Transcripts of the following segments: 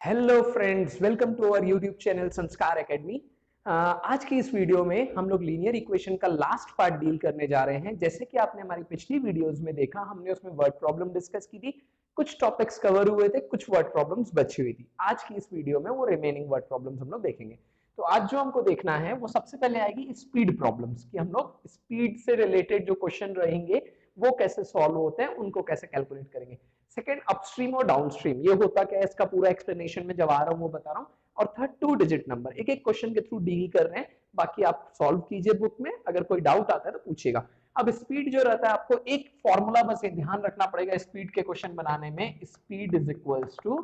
Hello friends, welcome to our YouTube channel Sanskar academy. आज की इस वीडियो में हम लोग लीनियर इक्वेशन का लास्ट पार्ट डील करने जा रहे हैं। जैसे कि आपने हमारी पिछली वीडियोस में देखा, हमने उसमें वर्ड प्रॉब्लम डिस्कस की थी, कुछ टॉपिक्स कवर हुए थे, कुछ वर्ड प्रॉब्लम्स बची हुई थी। आज की इस वीडियो में वो रिमेनिंग वर्ड प्रॉब्लम्स हम लोग देखेंगे। तो आज जो हमको देखना है वो सबसे पहले आएगी स्पीड प्रॉब्लम्स, कि हम लोग स्पीड से रिलेटेड जो क्वेश्चन रहेंगे वो कैसे सॉल्व होते हैं, उनको कैसे कैलकुलेट करेंगे। सेकंड, अपस्ट्रीम और डाउनस्ट्रीम, ये होता क्या है इसका पूरा एक्सप्लेनेशन में जब आ रहा हूं वो बता रहा हूं। और थर्ड, 2 डिजिट नंबर, एक एक क्वेश्चन के थ्रू डील कर रहे हैं। बाकी आप सॉल्व कीजिए बुक में, अगर कोई डाउट आता है तो पूछिएगा। अब स्पीड जो रहता है, आपको एक फॉर्मूला बस ये ध्यान रखना पड़ेगा स्पीड के क्वेश्चन बनाने में। Speed is equals to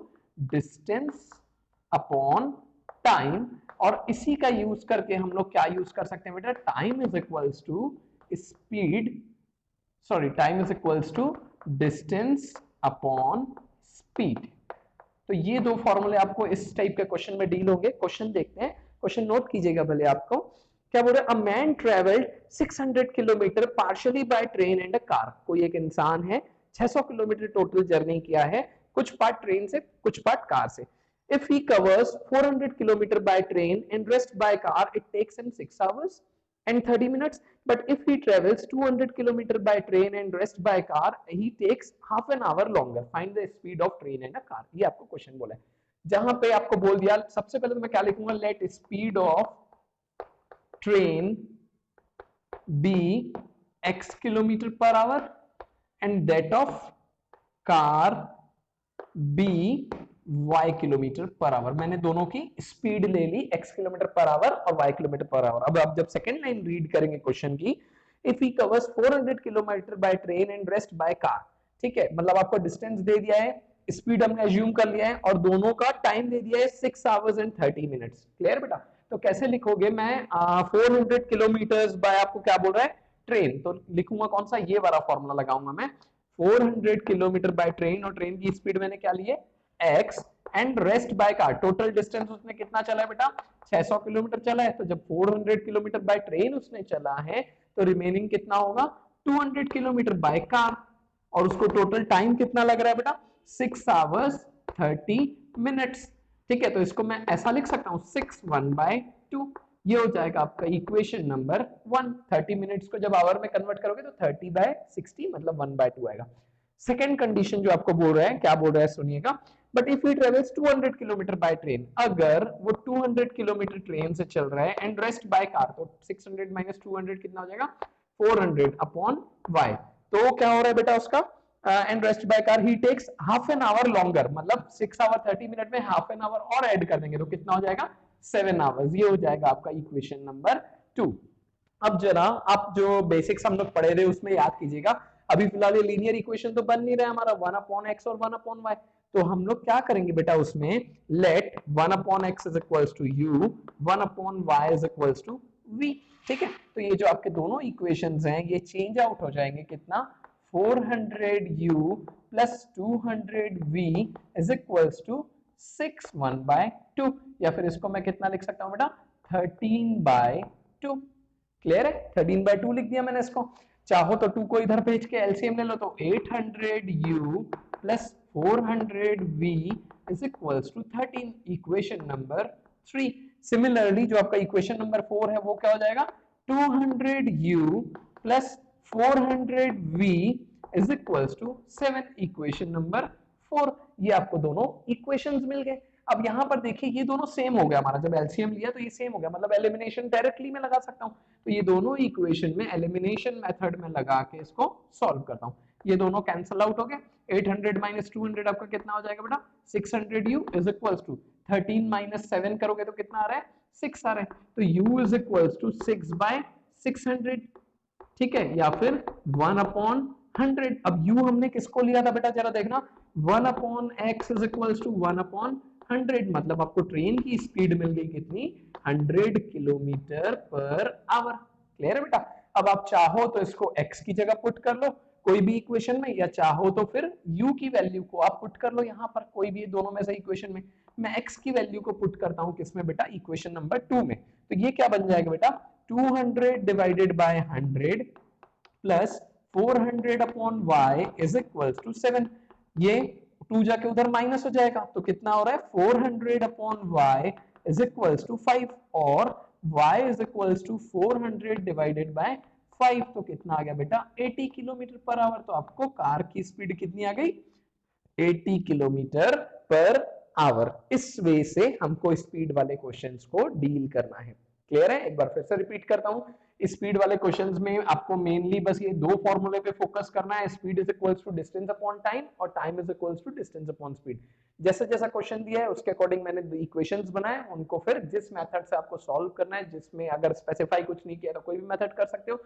distance upon time. और इसी का यूज करके हम लोग क्या यूज कर सकते हैं बेटा, time is equals to speed, sorry time is equals to distance upon speed. तो ये दो फॉर्मूले आपको इस टाइप के क्वेश्चन में डील होंगे। क्वेश्चन देखते हैं, क्वेश्चन नोट कीजिएगा भले। आपको क्या बोल रहे हैं, a man travelled 600 kilometre partially bye train and a car. कोई एक इंसान है 600 किलोमीटर टोटल जर्नी किया है, कुछ पार्ट ट्रेन से कुछ पार्ट कार से। If he covers 400 kilometre by train and rest by car, it takes him 6 hours and 30 minutes. But if he travels 200 kilometer by train and rest by car, he takes half an hour longer. Find the speed of train and a car. ये आपको question बोला है, जहां पे आपको बोल दिया, सबसे पहले तो मैं क्या लिखूंगा, let speed of train be x kilometre per hour and that of car be y kilometre per hour. मैंने दोनों की स्पीड ले ली, x किलोमीटर पर आवर और y किलोमीटर पर आवर। अब आप जब सेकंड लाइन रीड करेंगे क्वेश्चन की, if he covers 400 kilometre by train and rest by car, ठीक है, मतलब आपको डिस्टेंस दे दिया है, स्पीड हमने अज्यूम कर लिया है और दोनों का टाइम दे दिया है 6 hours and 30 minutes। क्लियर बेटा? तो कैसे लिखोगे, मैं 400 किलोमीटर बाय, आपको क्या बोल रहा है, ट्रेन, तो लिखूंगा कौन सा, ये वाला फॉर्मूला लगाऊंगा मैं। 400 किलोमीटर बाय ट्रेन, और ट्रेन की स्पीड मैंने क्या ली है, x, and rest by car, total distance उसने कितना चला है बेटा, 600 किलोमीटर चला है। तो जब 400 किलोमीटर बाय ट्रेन उसने चला है तो रिमेनिंग कितना होगा, 200 किलोमीटर बाय कार। और उसको टोटल टाइम कितना लग रहा है बेटा, 6 hours 30 minutes। ठीक है, तो इसको मैं ऐसा लिख सकता हूं, 6 1/2। ये हो जाएगा आपका इक्वेशन नंबर 1। 30 मिनट्स को जब आवर में कन्वर्ट करोगे तो 30/60 मतलब 1/2 आएगा। सेकेंड कंडीशन जो आपको बोल रहा है, क्या बोल रहा है सुनिएगा, but if he travels 200 kilometre by train, अगर वो 200 किलोमीटर ट्रेन से चल रहा है एंड रेस्ट बाय कार, तो 600 माइनस 200 कितना हो जाएगा, 400 अपॉन y। तो क्या हो रहा है बेटा उसका, and rest by car, he takes half an hour longer, मतलब 6 hour 30 मिनट में हाफ एन आवर और ऐड कर देंगे तो कितना हो जाएगा, 7 hours। ये हो जाएगा आपका इक्वेशन नंबर 2। अब जरा आप जो बेसिक्स हम लोग पढ़े थे उसमें याद कीजिएगा। अभी फिलहाल ये लीनियर इक्वेशन तो बन नहीं रहा है हमारा, 1/x और 1/y। तो हम लोग क्या करेंगे बेटा उसमें, let 1/x is equals to u, 1/y is equals to v। ठीक है, तो ये जो आपके दोनों इक्वेशंस हैं ये चेंज आउट हो जाएंगे, कितना, 400u plus 200v is equals to 6 1/2, या फिर इसको मैं कितना लिख सकता हूं बेटा, 13/2। क्लियर है, 13/2 लिख दिया मैंने इसको। चाहो तो 2 को इधर भेज के एलसीएम ले लो, तो 800u plus 400v is equals to 13, equation number 3। Similarly जो आपका इक्वेशन नंबर 4 है वो क्या हो जाएगा, 200u plus 400v is equals to 7, equation number 4। ये आपको दोनों इक्वेशंस मिल गए। अब यहां पर देखिए ये दोनों सेम हो गया हमारा, जब एलसीएम लिया तो ये सेम हो गया, मतलब एलिमिनेशन डायरेक्टली में लगा सकता हूं। तो ये दोनों इक्वेशन में एलिमिनेशन मेथड में लगा के इसको सॉल्व करता हूं। ये दोनों कैंसिल आउट हो गए, 800 माइनस 200 आपका कितना हो जाएगा बेटा, 600u is equals to 13 minus 7 करोगे तो कितना आ रहा है, 6 आ रहा है। तो u इज इक्वल्स टू 6/600, ठीक है, या फिर 1/100। अब u हमने किसको लिया था बेटा, जरा देखना, 1/x इज इक्वल्स टू 1/100, मतलब आपको ट्रेन की स्पीड मिल गई कितनी, 100 किलोमीटर पर आवर। क्लियर है बेटा? अब आप चाहो तो इसको x की जगह पुट कर लो कोई भी इक्वेशन में, या चाहो तो फिर u की वैल्यू को आप पुट कर लो यहाँ पर कोई भी दोनों में से इक्वेशन में। मैं x की वैल्यू को पुट करता हूँ किसमें बेटा, इक्वेशन नंबर 2 में। तो ये क्या बन जाएगा बेटा, 200 divided by 100 plus 400 upon y is equals to 7। ये 2 जाके उधर माइनस हो जाएगा, तो कितना हो रहा है 400 upon y is equals to 5 और y is equals to 400 divided by 5, तो कितना आ गया बेटा 80 किलोमीटर पर आवर। तो आपको कार की स्पीड कितनी आ गई 80 किलोमीटर पर आवर। इस वे से हमको स्पीड वाले क्वेश्चंस को डील करना है। क्लियर है? एक बार फिर से रिपीट करता हूं, स्पीड वाले क्वेश्चंस में आपको मेनली बस ये दो फॉर्मूले पे फोकस करना है, speed is equals to distance upon time और time is equals to distance upon speed. जैसा जैसा क्वेश्चन दिया है उसके अकॉर्डिंग मैंने इक्वेशंस बनाए, उनको फिर जिस मेथड से आपको सॉल्व करना है, जिसमें अगर स्पेसिफाई कुछ नहीं किया तो कोई भी मेथड कर सकते हो,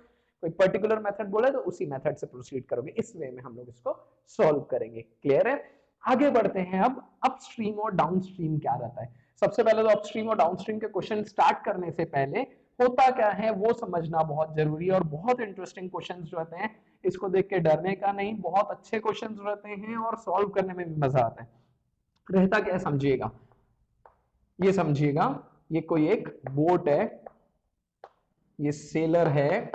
कोई पर्टिकुलर मेथड बोला तो उसी मेथड से प्रोसीड करोगे। इस वे में हम लोग इसको सॉल्व करेंगे। क्लियर है? आगे बढ़ते हैं। अब अपस्ट्रीम और डाउनस्ट्रीम क्या रहता है। सबसे पहले तो अपस्ट्रीम और डाउनस्ट्रीम के क्वेश्चन स्टार्ट करने से पहले होता क्या है वो समझना बहुत जरूरी है, और बहुत इंटरेस्टिंग क्वेश्चंस जो रहते हैं इसको देख के डरने का नहीं, बहुत अच्छे क्वेश्चंस रहते हैं और सॉल्व करने में भी मजा आता है। रहता क्या है समझिएगा, ये समझिएगा, ये कोई एक बोट है, ये सेलर है,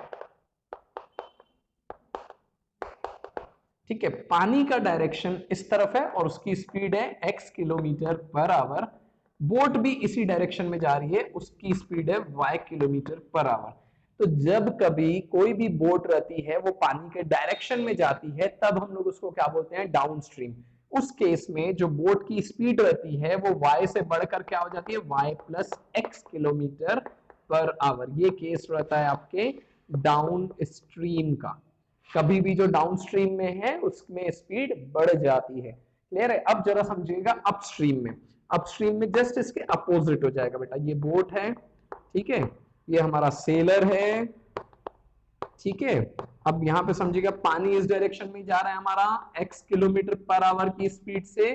ठीक है, पानी का डायरेक्शन इस तरफ है और उसकी स्पीड है x kilometre per our, boat भी इसी डायरेक्शन में जा रही है, उसकी स्पीड है y किलोमीटर पर आवर। तो जब कभी कोई भी बोट रहती है वो पानी के डायरेक्शन में जाती है तब हम लोग उसको क्या बोलते हैं डाउनस्ट्रीम। उस केस में जो बोट की स्पीड रहती है वो y से बढ़कर क्या हो जाती है y plus x kilometre per our. ये केस रहता है आपके डाउन स्ट्रीम का। कभी भी जो डाउनस्ट्रीम में है उसमें स्पीड बढ़ जाती है। क्लियर है? अब जरा समझिएगा अपस्ट्रीम में। अपस्ट्रीम में जस्ट इसके अपोजिट हो जाएगा बेटा। ये बोट है, ठीक है, ये हमारा सेलर है, ठीक है। अब यहां पे समझिएगा पानी इस डायरेक्शन में जा रहा है हमारा x किलोमीटर पर आवर की स्पीड से,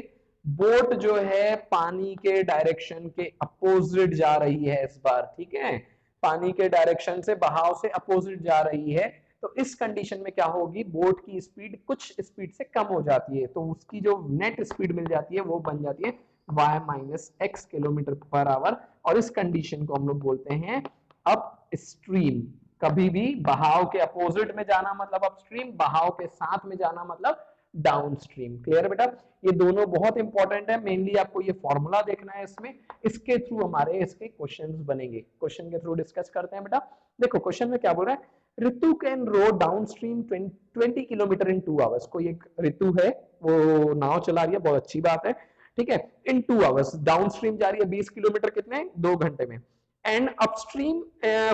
बोट जो है पानी के डायरेक्शन के अपोजिट जा रही है इस बार, ठीक है, पानी के डायरेक्शन से बहाव से अपोजिट जा रही है। तो इस कंडीशन में क्या होगी, बोट की स्पीड कुछ स्पीड से कम हो जाती है, तो उसकी जो नेट स्पीड मिल जाती है वो बन जाती है y minus x kilometre per hour, और इस कंडीशन को हम लोग बोलते हैं अप स्ट्रीम। कभी भी बहाव के अपोजिट में जाना मतलब अपस्ट्रीम, बहाव के साथ में जाना मतलब डाउनस्ट्रीम। क्लियर है बेटा? ये दोनों बहुत इंपॉर्टेंट है, मेनली आपको ये फॉर्मूला देखना है इसमें, इसके थ्रू हमारे इसके क्वेश्चंस बनेंगे। क्वेश्चन के थ्रू डिस्कस करते हैं बेटा। देखो क्वेश्चन में क्या बोल रहा है, Ritu can row downstream 20 kilometre in 2 hours. कोई एक ऋतु है वो नाव चला रही है, बहुत अच्छी बात है, ठीक है, इन 2 आवर्स डाउनस्ट्रीम जा रही है 20 किलोमीटर कितने 2 घंटे में, and upstream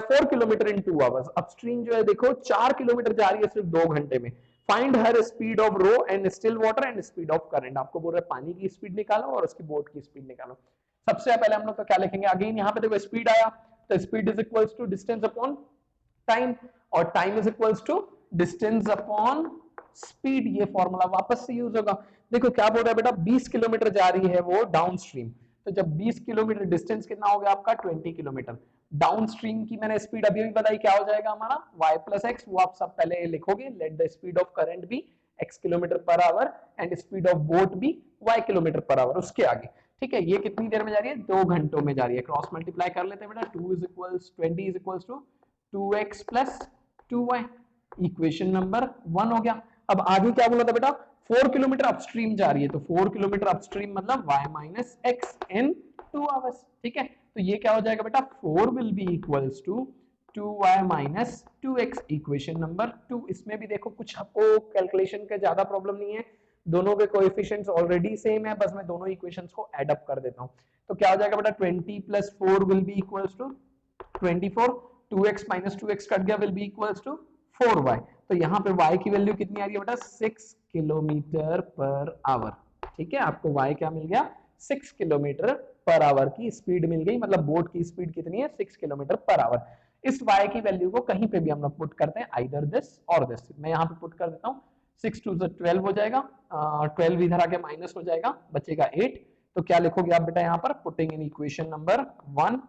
4 kilometre in 2 hours. Upstream जो है देखो 4 किलोमीटर जा रही है सिर्फ 2 घंटे में। Find her speed of row and still water and speed of current. आपको बोल रहा है पानी की स्पीड निकालो और उसकी बोट की स्पीड निकालो। सबसे पहले हम लोग तो क्या लिखेंगे, अगेन यहाँ पे देखो स्पीड आया, तो speed is equals to distance upon time, और time is equals to distance upon speed. ये फॉर्मूला वापस से यूज होगा। देखो क्या बोल रहा है बेटा, 20 किलोमीटर जा रही है वो डाउनस्ट्रीम, तो जब 20 किलोमीटर डिस्टेंस कितना हो गया आपका 20 किलोमीटर। डाउनस्ट्रीम की मैंने स्पीड अभी भी बताई, क्या हो जाएगा हमारा y प्लस एक्स, वो आप सब पहले लिखोगे, let the speed of current भी x kilometre per hour and speed of boat भी y किलोमीटर पर आवर, उसके आगे, ठीक है। ये कितनी देर में जा रही है 2 घंटों में जा रही है। क्रॉस मल्टीप्लाई कर लेते हैं बेटा, 2 is equals 20 is equals to 2x प्लस 2y, इक्वेशन नंबर 1 हो गया। अब आगे क्या बोला था बेटा, 4 किलोमीटर अपस्ट्रीम जा रही है, तो 4 किलोमीटर अपस्ट्रीम मतलब y minus x in 2 hours, ठीक है। तो ये क्या हो जाएगा बेटा, 4 will be equals to 2y minus 2x, equation number 2। इसमें भी देखो कुछ आपको कैलकुलेशन का ज्यादा प्रॉब्लम नहीं है, दोनों के कोएफिशिएंट्स ऑलरेडी सेम है, बस मैं दोनों इक्वेशंस को ऐड अप कर देता हूं। तो क्या हो जाएगा बेटा, 20 plus 4 will be equals to 24, 2x minus 2x cut गया, will be equals to 4y। तो यहाँ पे y की वैल्यू कितनी आ रही है बेटा, 6 किलोमीटर पर आवर, ठीक है। आपको y क्या मिल गया, 6 किलोमीटर पर आवर की स्पीड मिल गई, मतलब बोट की स्पीड कितनी है 6 किलोमीटर पर आवर। इस y की वैल्यू को कहीं पे भी हम लोग पुट करते हैं, आइदर दिस और दिस। मैं यहाँ पे पुट कर देता हूँ, 6 टू 12 हो जाएगा, 12 इधर आके माइनस हो जाएगा, बचेगा 8। तो क्या लिखोगे आप बेटा यहाँ पर, पुटिंग इन इक्वेशन नंबर 1,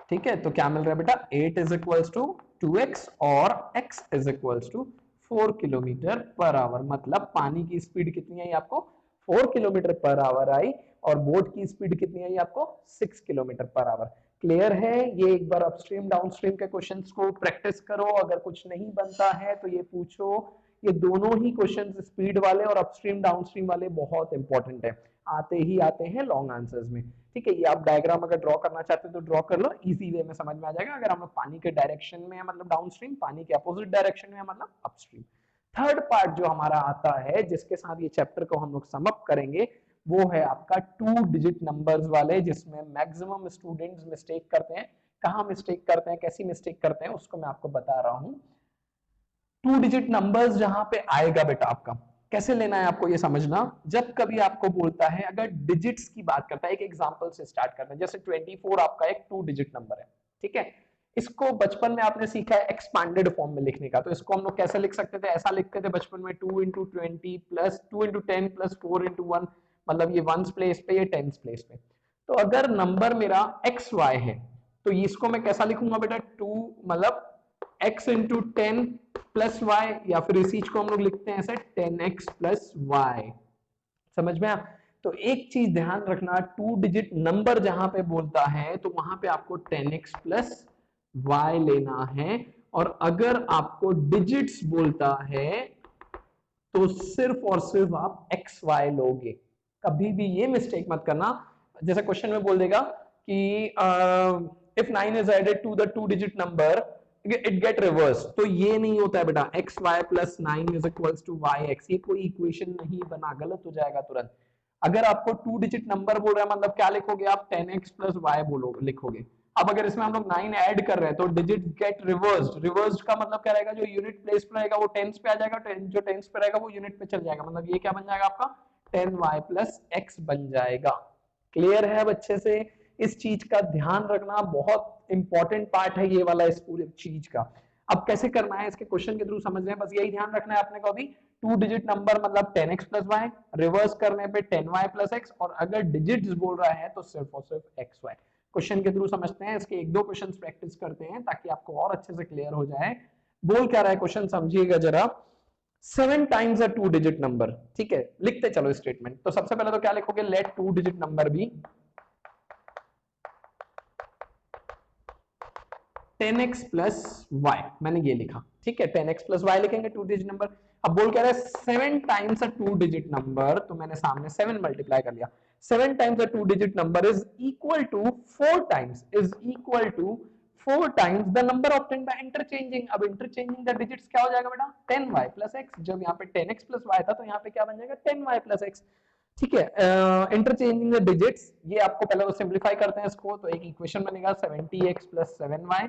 ठीक है। तो क्या मिल रहा है बेटा, 8 इज इक्वल्स टू 2x और x is equals to 4 kilometre per hour. मतलब पानी की स्पीड कितनी आई आपको 4 किलोमीटर पर आवर आई, और बोट की स्पीड कितनी आई आपको 6 किलोमीटर पर आवर। क्लियर है? ये एक बार अपस्ट्रीम डाउनस्ट्रीम के क्वेश्चंस को प्रैक्टिस करो, अगर कुछ नहीं बनता है तो ये पूछो ये दोनों ही क्वेश्चंस स्पीड वाले और अपस्ट्रीम डाउनस्ट्रीम वाले बहुत इंपॉर्टेंट है, आते ही आते हैं लॉन्ग आंसर्स में। ठीक है, ये आप डायग्राम अगर ड्रॉ करना चाहते हो तो ड्रॉ कर लो, इजी वे में समझ में आ जाएगा। अगर हम लोग पानी के डायरेक्शन में है मतलब डाउनस्ट्रीम, पानी के अपोजिट डायरेक्शन में है मतलब अपस्ट्रीम। थर्ड पार्ट जो हमारा आता है जिसके साथ ये चैप्टर को हम लोग सम अप करेंगे, वो है आपका 2 डिजिट नंबर्स वाले, जिसमें मैक्सिमम स्टूडेंट्स मिस्टेक करते हैं। कहाँ मिस्टेक करते हैं, कैसी मिस्टेक करते हैं, उसको मैं आपको बता रहा हूँ। 2 डिजिट नंबर्स जहां पे आएगा बेटा, आपका कैसे लेना है आपको ये समझना। जब कभी आपको बोलता है, अगर डिजिट्स की बात करता है, एक एग्जांपल से स्टार्ट करते हैं। जैसे 24 आपका एक 2 डिजिट नंबर है, ठीक है। इसको बचपन में आपने सीखा है एक्सपांडेड फॉर्म में लिखने का, तो इसको हम लोग कैसे लिख सकते थे, ऐसा लिखते थे बचपन में 2 into 20 plus 2 into 10 plus 4 into 1, मतलब ये वंस प्लेस पे, ये टेंस प्लेस पे। तो अगर नंबर मेरा एक्स वाई है तो इसको मैं कैसा लिखूंगा बेटा, 2 मतलब x इंटू 10 प्लस वाई, या फिर इसी को हम लोग लिखते हैं ऐसे 10x प्लस वाई। समझ में आया। तो एक चीज ध्यान रखना, 2 डिजिट नंबर जहां पे बोलता है तो वहां पे आपको 10x प्लस वाई लेना है, और अगर आपको डिजिट्स बोलता है तो सिर्फ और सिर्फ आप एक्स वाई लोगे। कभी भी ये मिस्टेक मत करना। जैसे क्वेश्चन में बोल देगा कि if 9 is added to the 2 digit number it get reverse, तो ये नहीं होता है बेटा। X y plus 9 is equals to y x, ये कोई इक्वेशन नहीं बना, गलत हो जाएगा तुरंत। अगर आपको 2 डिजिट नंबर बोल रहा है मतलब क्या लिखोगे आप, 10x प्लस वाई बोलोगे, लिखोगे। अब अगर इसमें हम लोग 9 ऐड कर रहे हैं तो डिजिट गेट रिवर्स्ड। रिवर्स्ड का मतलब क्या रहेगा, जो यूनिट प्लेस पे रहेगा वो टेंस पे आ जाएगा, जो टेंस पे रहेगा वो यूनिट पे चल जाएगा, मतलब ये क्या बन जाएगा आपका 10y प्लस x बन जाएगा। क्लियर है अब अच्छे से। इस चीज का ध्यान रखना, बहुत इंपॉर्टेंट पार्ट है ये वाला इस पूरे चीज का। अब कैसे करना है इसके क्वेश्चन के थ्रू समझ रहे हैं, बस यही ध्यान रखना है अपने को। अभी 2 डिजिट नंबर मतलब 10x प्लस वाई, रिवर्स करने पे 10y प्लस x, और अगर डिजिट्स बोल रहा है तो सिर्फ और सिर्फ xy। क्वेश्चन के थ्रू समझते हैं, इसके एक दो क्वेश्चंस प्रैक्टिस करते हैं ताकि आपको और अच्छे से क्लियर हो जाए। बोल क्या रहा है क्वेश्चन, समझिएगा जरा। 7 टाइम्स अ 2 डिजिट नंबर, ठीक है, लिखते चलो स्टेटमेंट। तो सबसे पहले तो क्या लिखोगे, let 2 digit number be 10x plus y, मैंने ये लिखा, ठीक है, 10x प्लस वाई लिखेंगे 2 डिजिट नंबर। अब बोल कह रहा है 7 टाइम्स अ 2 डिजिट नंबर, तो मैंने सामने 7 मल्टीप्लाई कर लिया। 7 times a 2 digit number is equal to 4 times, is equal to 4 times the number obtained by interchanging. अब इंटरचेंजिंग द डिजिट्स क्या हो जाएगा बेटा, 10y प्लस x। जब यहाँ पे 10x प्लस y था तो यहाँ पे क्या बन जाएगा 10y प्लस x। ठीक है, इंटरचेंजिंग द डिजिट्स, ये आपको पहले तो सिंपलीफाई करते हैं इसको, तो एक इक्वेशन बनेगा 70x plus 7y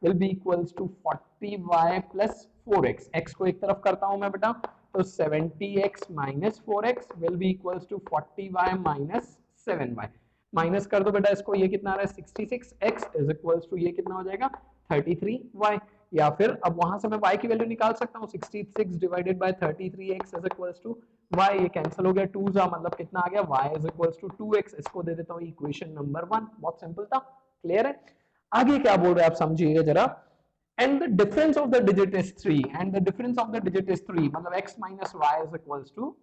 will be equals to 40y plus 4x। x को एक तरफ करता हूं मैं बेटा, तो 70x minus 4x will be equals to 40y minus 7y। Minus कर दो बेटा इसको, ये कितना आ रहा है 66x इज इक्वल्स टू ये कितना हो जाएगा 33y। या फिर अब वहां से मैं y की वैल्यू निकाल सकता हूँ, 66 divided by 33x is equals to y, ये कैंसिल हो गया, 2 जा मतलब कितना आ गया y is equals to 2x। इसको दे देता हूँ इक्वेशन नंबर 1। बहुत सिंपल था, क्लियर है। आगे क्या बोल रहे हैं आप समझिएगा जरा। And the difference of the digit is 3, and the difference of the digit is 3, मतलब x minus y is equals to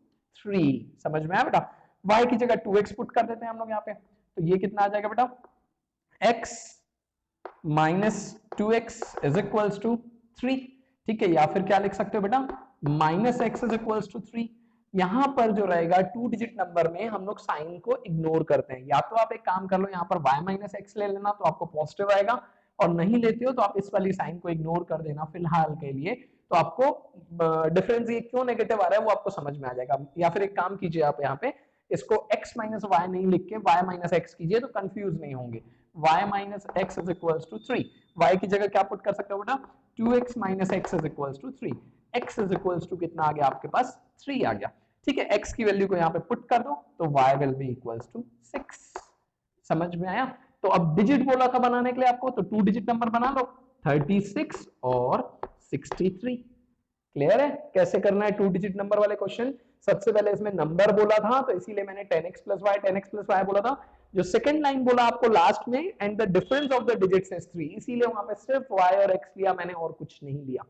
3। समझ में आया बेटा। y की जगह 2x पुट कर देते हैं हम लोग यहाँ पे, तो ये कितना आ जाएगा बेटा, x minus 2x is equals to 3। ठीक है, या फिर क्या लिख सकते हो बेटा, minus x is equals to 3। यहां पर जो रहेगा 2 डिजिट नंबर में हम लोग साइन को इग्नोर करते हैं। या तो आप एक काम कर लो, यहाँ पर y माइनस एक्स ले लेना तो आपको पॉजिटिव आएगा, और नहीं लेते हो तो आप इस वाली साइन को इग्नोर कर देना फिलहाल के लिए, तो आपको डिफरेंस ये क्यों नेगेटिव आ रहा है वो आपको समझ में आ जाएगा। या फिर एक काम कीजिए, आप यहाँ पे इसको x माइनस वाई नहीं लिख के y माइनस एक्स कीजिए, तो कंफ्यूज नहीं होंगे। y minus x is equals to 3, y की जगह क्या पुट कर सकते हो बेटा, 2x minus x is equals to 3। x is equals to कितना आ गया आपके पास, 3 आ गया। ठीक है, x की वैल्यू को यहाँ पे पुट कर दो तो y will be equals to 6। समझ में आया। तो अब डिजिट बोला था बनाने के लिए आपको, तो 2 डिजिट नंबर बना लो, 36 और 63। क्लियर है कैसे करना है 2 डिजिट नंबर वाले क्वेश्चन। सबसे पहले इसमें नंबर बोला था तो इसीलिए मैंने 10x प्लस y बोला था। जो सेकंड लाइन बोला आपको लास्ट में, and the difference of the digits is 3, इसीलिए वहां पे सिर्फ y और x लिया मैंने, और कुछ नहीं लिया।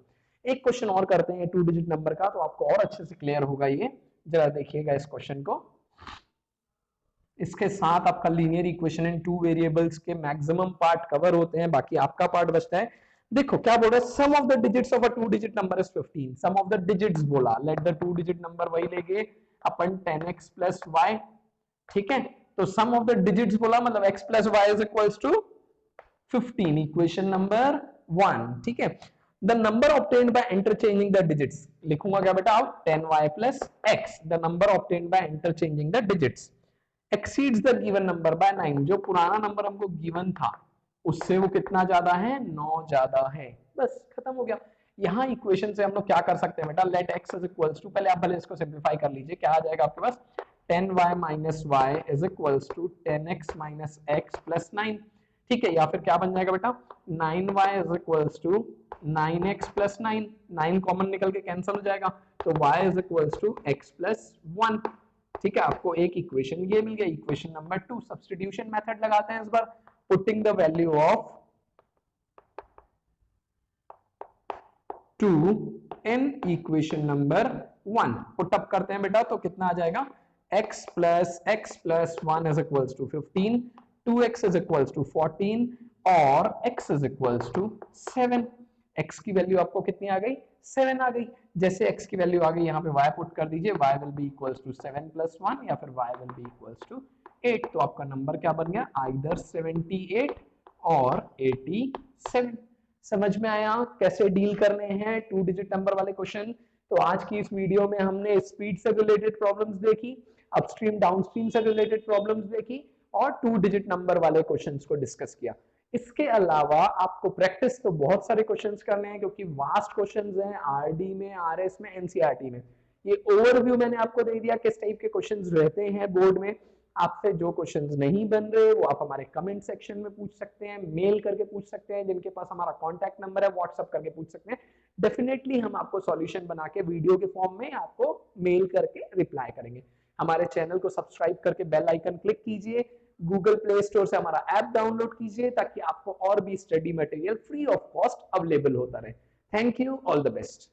एक क्वेश्चन और करते हैं 2 डिजिट नंबर का, तो आपको और अच्छे से क्लियर होगा ये। जरा देखिएगा इस क्वेश्चन को। इसके साथ आपका लीनियर इक्वेशन इन 2 वेरिएबल्स के मैक्सिमम पार्ट कवर होते हैं, बाकी आपका पार्ट बचता है। देखो क्या बोल रहा है, sum of the digits of a 2 digit number is 15। Sum of the digits बोला, लेट द 2 डिजिट नंबर वही लेंगे अपन 10x प्लस y, ठीक है। तो सम ऑफ द डिजिट्स बोला मतलब x plus y is equals to 15, equation number 1, ठीक है। The number obtained by interchanging the digits, लिखूंगा क्या बेटा आप, 10y plus x, the number obtained by interchanging the digits exceeds the given number by 9। जो पुराना नंबर हमको given था उससे वो कितना ज्यादा है, 9 ज्यादा है, बस खत्म हो गया। यहाँ इक्वेशन से हम लोग क्या कर सकते हैं बेटा, let x is equals to, पहले आप भले इसको सिंप्लीफाई कर लीजिए, क्या आ जाएगा आपके पास, 10y minus y is equals to 10x minus x plus 9, ठीक है। या फिर क्या बन जाएगा बेटा, 9y is equals to 9x plus 9, 9 common निकल के कैंसिल हो जाएगा, तो y is equals to x plus 1, ठीक है। आपको एक इक्वेशन ये मिल गया, इक्वेशन नंबर 2। सब्स्टिट्यूशन मेथड लगाते हैं इस बार, putting the value of 2 in equation number 1, put up करते हैं बेटा, तो कितना आ जाएगा, x plus 1 is equals to 15, 2x is equals to 14 और x is equals to 7। x की वैल्यू आपको कितनी आ गई, 7 आ गई। जैसे x की वैल्यू आ गई, यहाँ पे y पुट कर दीजिए, y will be equals to 7 plus 1 या फिर y will be equals to 8। तो आपका नंबर क्या बन गया, आइदर 78 और 87। समझ में आया कैसे डील करने हैं 2 डिजिट नंबर वाले क्वेश्चन। तो आज की इस वीडियो में हमने स्पीड से रिलेटेड प्रॉब्लम्स देखी, अपस्ट्रीम डाउनस्ट्रीम से रिलेटेड प्रॉब्लम्स देखी और 2 डिजिट नंबर वाले क्वेश्चंस को डिस्कस किया। इसके अलावा आपको प्रैक्टिस तो बहुत सारे क्वेश्चंस करने हैं क्योंकि वास्ट क्वेश्चंस हैं आरडी में, आरएस में, एनसीईआरटी में। ये ओवरव्यू मैंने आपको दे दिया किस टाइप के क्वेश्चंस रहते हैं बोर्ड में। आपसे जो क्वेश्चंस नहीं बन रहे वो आप हमारे कमेंट सेक्शन में पूछ सकते हैं, मेल करके पूछ सकते हैं, जिनके पास हमारा कॉन्टैक्ट नंबर है व्हाट्सएप करके पूछ सकते हैं। डेफिनेटली हम आपको सॉल्यूशन बना के वीडियो के फॉर्म में आपको मेल करके रिप्लाई करेंगे। हमारे चैनल को सब्सक्राइब करके बेल आइकन क्लिक कीजिए, गूगल प्ले स्टोर से हमारा ऐप डाउनलोड कीजिए ताकि आपको और भी study material free of cost available होता रहे। Thank you, all the best.